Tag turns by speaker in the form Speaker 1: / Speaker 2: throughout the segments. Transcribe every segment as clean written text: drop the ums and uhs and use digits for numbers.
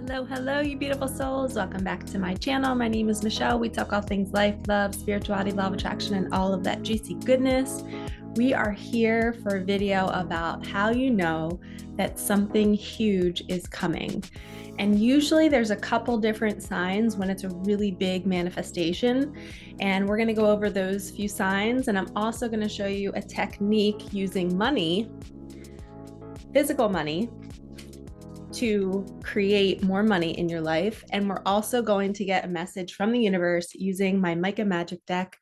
Speaker 1: Hello, you beautiful souls. Welcome back to my channel. My name is Michelle. We talk all things life, love, spirituality, law of attraction, and all of that juicy goodness. We are here for a video about how you know that something huge is coming. And usually there's a couple different signs when it's a really big manifestation. And we're going to go over those few signs. And I'm also going to show you a technique using money, physical money, to create more money in your life. And we're also going to get a message from the universe using my Micah magic deck,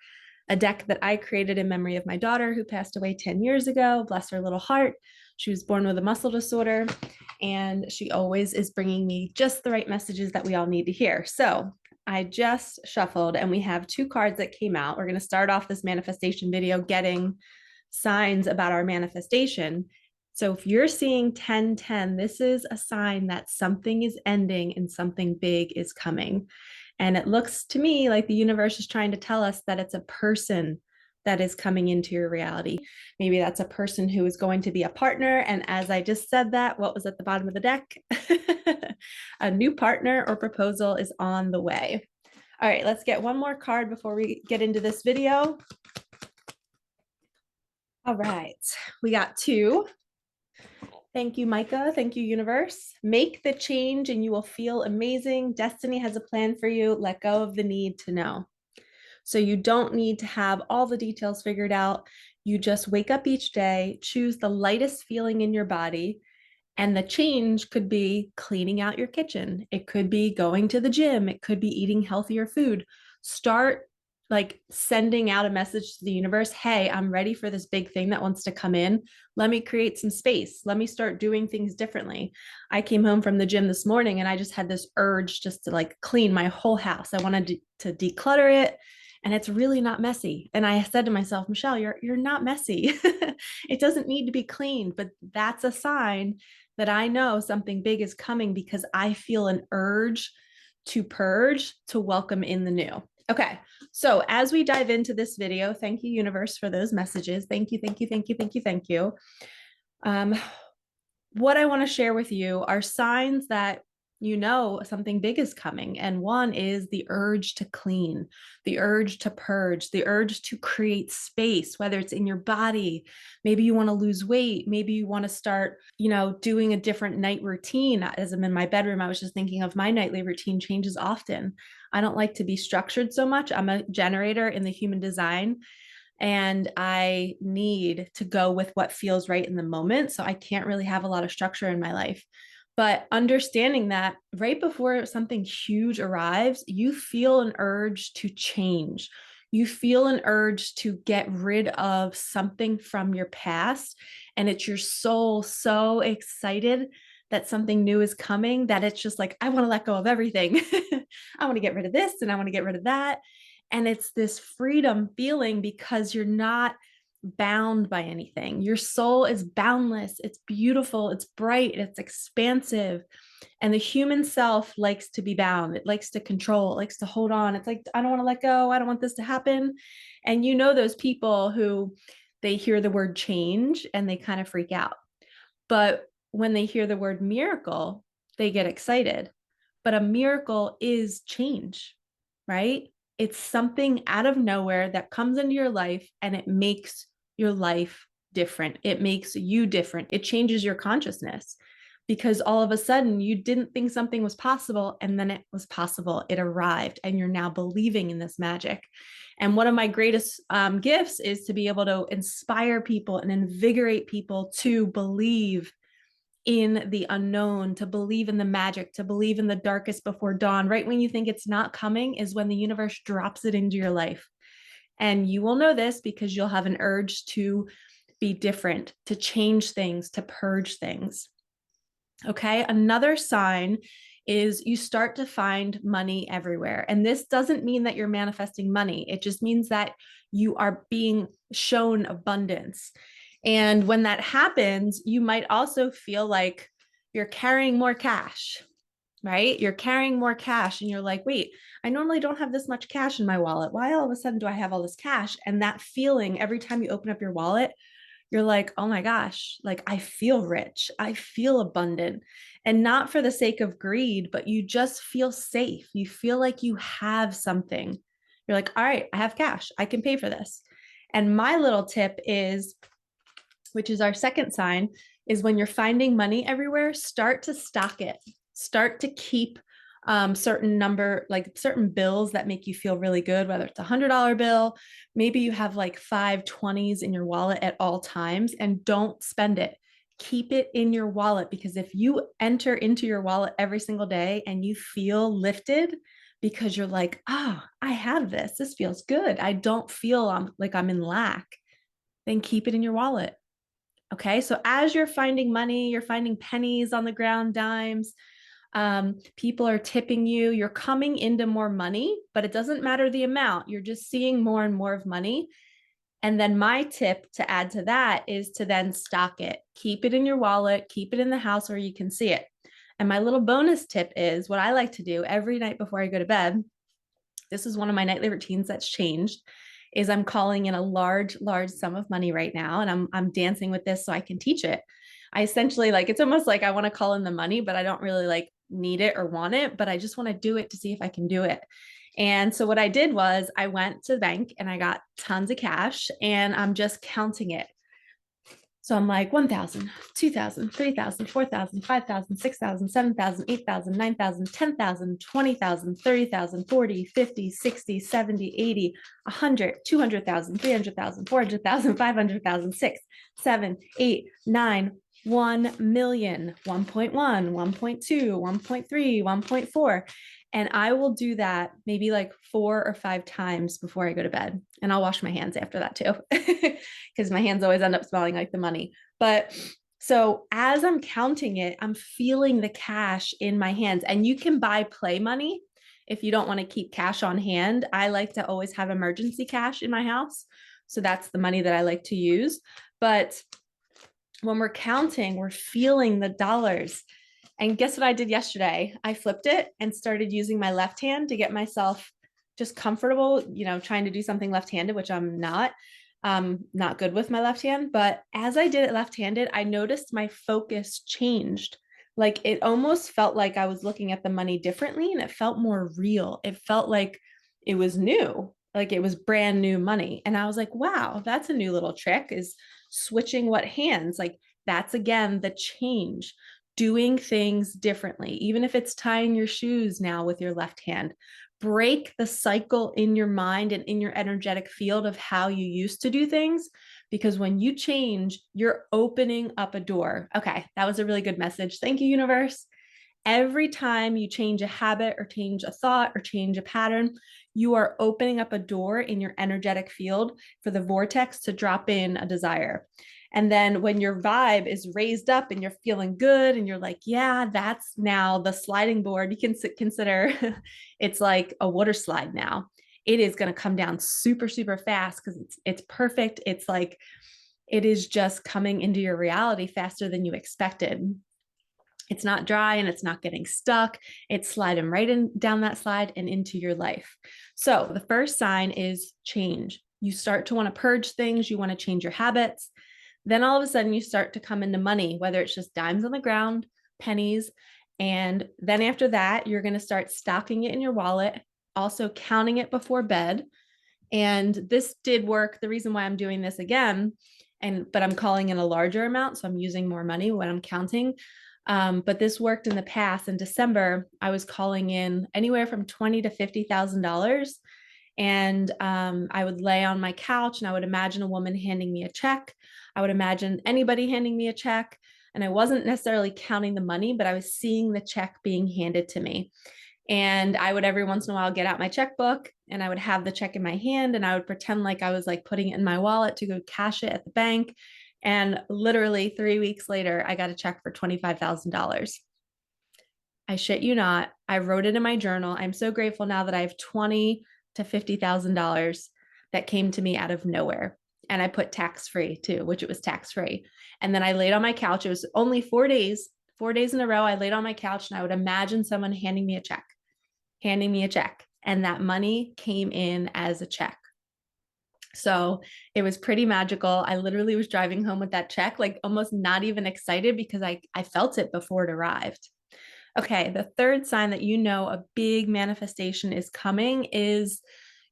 Speaker 1: a deck that I created in memory of my daughter who passed away 10 years ago. Bless her little heart. She was born with a muscle disorder, and she always is bringing me just the right messages that we all need to hear. So I just shuffled and we have two cards that came out. We're going to start off this manifestation video getting signs about our manifestation. So if you're seeing 1010, this is a sign that something is ending and something big is coming. And it looks to me like the universe is trying to tell us that it's a person that is coming into your reality. Maybe that's a person who is going to be a partner. And as I just said that, what was at the bottom of the deck? A new partner or proposal is on the way. All right, let's get one more card before we get into this video. All right, we got two. Thank you, Micah. Thank you, universe. Make the change and you will feel amazing. Destiny has a plan for you. Let go of the need to know. So you don't need to have all the details figured out. You just wake up each day, choose the lightest feeling in your body. And the change could be cleaning out your kitchen. It could be going to the gym. It could be eating healthier food. Start like sending out a message to the universe. Hey, I'm ready for this big thing that wants to come in. Let me create some space. Let me start doing things differently. I came home from the gym this morning and I just had this urge just to like clean my whole house. I wanted to declutter it. And it's really not messy. And I said to myself, Michelle, you're not messy. It doesn't need to be cleaned, but that's a sign that I know something big is coming because I feel an urge to purge, to welcome in the new. Okay, so as we dive into this video, thank you, universe, for those messages. Thank you, thank you, thank you, thank you, thank you. What I want to share with you are signs that you know something big is coming. And one is the urge to clean, the urge to purge, the urge to create space, whether it's in your body. Maybe you want to lose weight. Maybe you want to start, doing a different night routine. As I'm in my bedroom, I was just thinking of my nightly routine changes often. I don't like to be structured so much. I'm a generator in the human design. And I need to go with what feels right in the moment. So I can't really have a lot of structure in my life. But understanding that right before something huge arrives, you feel an urge to change. You feel an urge to get rid of something from your past. And it's your soul so excited that something new is coming that it's just like, I want to let go of everything. I want to get rid of this and I want to get rid of that. And it's this freedom feeling because you're not bound by anything. Your soul is boundless. It's beautiful. It's bright. It's expansive. And the human self likes to be bound. It likes to control. It likes to hold on. It's like, I don't want to let go. I don't want this to happen. And you know those people who they hear the word change and they kind of freak out. But when they hear the word miracle, they get excited. But a miracle is change, right? It's something out of nowhere that comes into your life and it makes your life different. It makes you different. It changes your consciousness because all of a sudden you didn't think something was possible and then it was possible. It arrived and you're now believing in this magic. And one of my greatest gifts is to be able to inspire people and invigorate people to believe in the unknown, to believe in the magic, to believe in the darkest before dawn. Right when you think it's not coming is when the universe drops it into your life. And you will know this because you'll have an urge to be different, to change things, to purge things. Okay, another sign is you start to find money everywhere. And this doesn't mean that you're manifesting money. It just means that you are being shown abundance. And when that happens, you might also feel like you're carrying more cash, right? You're carrying more cash and you're like, wait, I normally don't have this much cash in my wallet. Why all of a sudden do I have all this cash? And that feeling every time you open up your wallet, you're like, oh my gosh, like I feel rich, I feel abundant. And not for the sake of greed, but you just feel safe. You feel like you have something. You're like, all right, I have cash, I can pay for this. And my little tip is, which is our second sign, is when you're finding money everywhere, start to stock it. Start to keep certain number, like certain bills that make you feel really good, whether it's $100 bill, maybe you have like 5 20s in your wallet at all times, and don't spend it. Keep it in your wallet, because if you enter into your wallet every single day and you feel lifted because you're like, ah, oh, I have this, this feels good, I don't feel like I'm in lack, then keep it in your wallet. Okay. So as you're finding money, you're finding pennies on the ground, dimes, people are tipping you, you're coming into more money, but it doesn't matter the amount. You're just seeing more and more of money. And then my tip to add to that is to then stock it. Keep it in your wallet, keep it in the house where you can see it. And my little bonus tip is what I like to do every night before I go to bed. This is one of my nightly routines that's changed, is I'm calling in a large sum of money right now, and I'm dancing with this so I can teach it. I essentially, like, it's almost like I want to call in the money, but I don't really like need it or want it, but I just want to do it to see if I can do it. And so what I did was I went to the bank and I got tons of cash, and I'm just counting it. So I'm like 1,000, 2,000, 3,000, 4,000, 5,000, 6,000, 7,000, 8,000, 9,000, 10,000, 20,000, 30,000, 40, 50, 60, 70, 80, 100, 200,000, 300,000, 400,000, 500,000, 6, 7, 8, 9, 1 million, 1.1, 1.2, 1.3, 1.4. And I will do that maybe like 4 or 5 times before I go to bed. And I'll wash my hands after that too, because my hands always end up smelling like the money. But so as I'm counting it, I'm feeling the cash in my hands. And you can buy play money if you don't want to keep cash on hand. I like to always have emergency cash in my house. So that's the money that I like to use. But when we're counting, we're feeling the dollars. And guess what I did yesterday? I flipped it and started using my left hand to get myself just comfortable, trying to do something left-handed, which I'm not good with my left hand. But as I did it left-handed, I noticed my focus changed. Like it almost felt like I was looking at the money differently, and it felt more real. It felt like it was new, like it was brand new money. And I was like, wow, that's a new little trick, is switching what hands. Like that's, again, the change, doing things differently. Even if it's tying your shoes now with your left hand, break the cycle in your mind and in your energetic field of how you used to do things. Because when you change, you're opening up a door. Okay, that was a really good message. Thank you, universe. Every time you change a habit or change a thought or change a pattern, you are opening up a door in your energetic field for the vortex to drop in a desire. And then when your vibe is raised up and you're feeling good and you're like, yeah, that's now the sliding board, you can consider it's like a water slide now. It is going to come down super, super fast because it's perfect. It's like it is just coming into your reality faster than you expected. It's not dry and it's not getting stuck. It's sliding right in down that slide and into your life. So the first sign is change. You start to want to purge things. You want to change your habits. Then all of a sudden you start to come into money, whether it's just dimes on the ground, pennies. And then after that, you're going to start stocking it in your wallet, also counting it before bed. And this did work. The reason why I'm doing this again, but I'm calling in a larger amount, so I'm using more money when I'm counting. But this worked in the past. In December, I was calling in anywhere from $20,000 to $50,000. And I would lay on my couch and I would imagine a woman handing me a check. I would imagine anybody handing me a check. And I wasn't necessarily counting the money, but I was seeing the check being handed to me. And I would every once in a while get out my checkbook and I would have the check in my hand and I would pretend like I was like putting it in my wallet to go cash it at the bank. And literally 3 weeks later, I got a check for $25,000. I shit you not. I wrote it in my journal. I'm so grateful now that I have $20,000 to $50,000 that came to me out of nowhere. And I put tax-free too, which it was tax-free. And then I laid on my couch. It was only 4 days in a row. I laid on my couch and I would imagine someone handing me a check. And that money came in as a check. So it was pretty magical. I literally was driving home with that check, like almost not even excited because I felt it before it arrived. Okay, the third sign that you know a big manifestation is coming is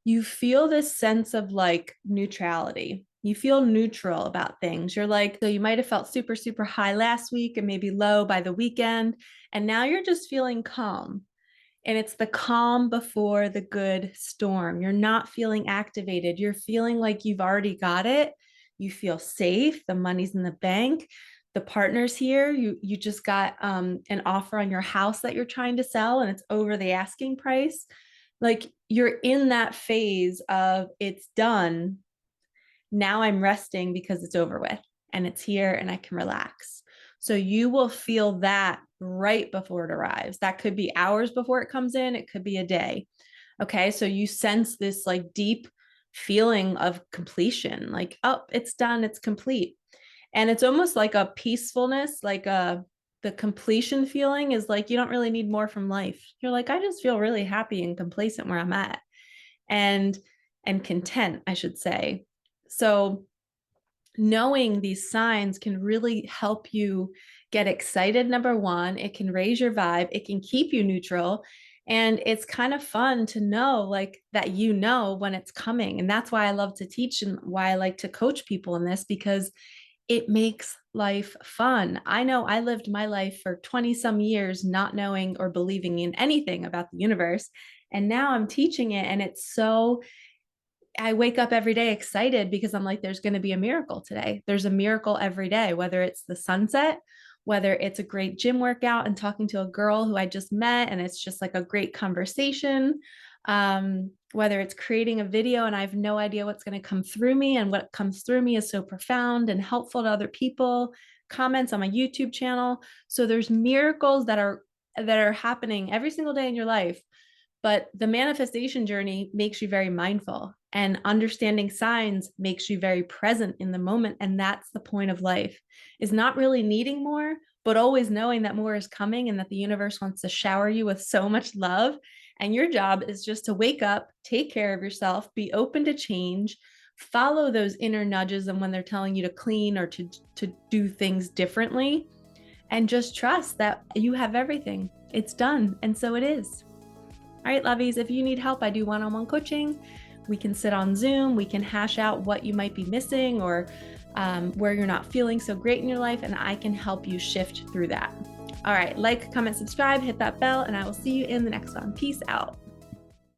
Speaker 1: you feel this sense of like neutrality. You feel neutral about things. You're like, so you might have felt super, super high last week and maybe low by the weekend. And now you're just feeling calm. And it's the calm before the good storm. You're not feeling activated. You're feeling like you've already got it. You feel safe. The money's in the bank. The partner's here. You just got an offer on your house that you're trying to sell, and it's over the asking price. Like you're in that phase of it's done. Now I'm resting because it's over with and it's here and I can relax. So you will feel that right before it arrives. That could be hours before it comes in, it could be a day. Okay. So you sense this like deep feeling of completion, like, oh, it's done, it's complete. And it's almost like a peacefulness, like the completion feeling is like you don't really need more from life. You're like, I just feel really happy and complacent where I'm at. And content, I should say. So knowing these signs can really help you get excited. Number one, it can raise your vibe, it can keep you neutral. And it's kind of fun to know like that, you know, when it's coming. And that's why I love to teach and why I like to coach people in this, because it makes life fun. I know I lived my life for 20 some years not knowing or believing in anything about the universe. And now I'm teaching it. And it's so, I wake up every day excited because I'm like, there's going to be a miracle today. There's a miracle every day, whether it's the sunset, whether it's a great gym workout and talking to a girl who I just met and it's just like a great conversation, whether it's creating a video and I have no idea what's going to come through me, and what comes through me is so profound and helpful to other people, comments on my YouTube channel. So there's miracles that are happening every single day in your life. But the manifestation journey makes you very mindful, and understanding signs makes you very present in the moment. And that's the point of life, is not really needing more, but always knowing that more is coming and that the universe wants to shower you with so much love. And your job is just to wake up, take care of yourself, be open to change, follow those inner nudges and when they're telling you to clean or to do things differently, and just trust that you have everything. It's done. And so it is. All right, lovies, if you need help, I do one-on-one coaching. We can sit on Zoom. We can hash out what you might be missing or where you're not feeling so great in your life, and I can help you shift through that. All right, like, comment, subscribe, hit that bell, and I will see you in the next one. Peace out.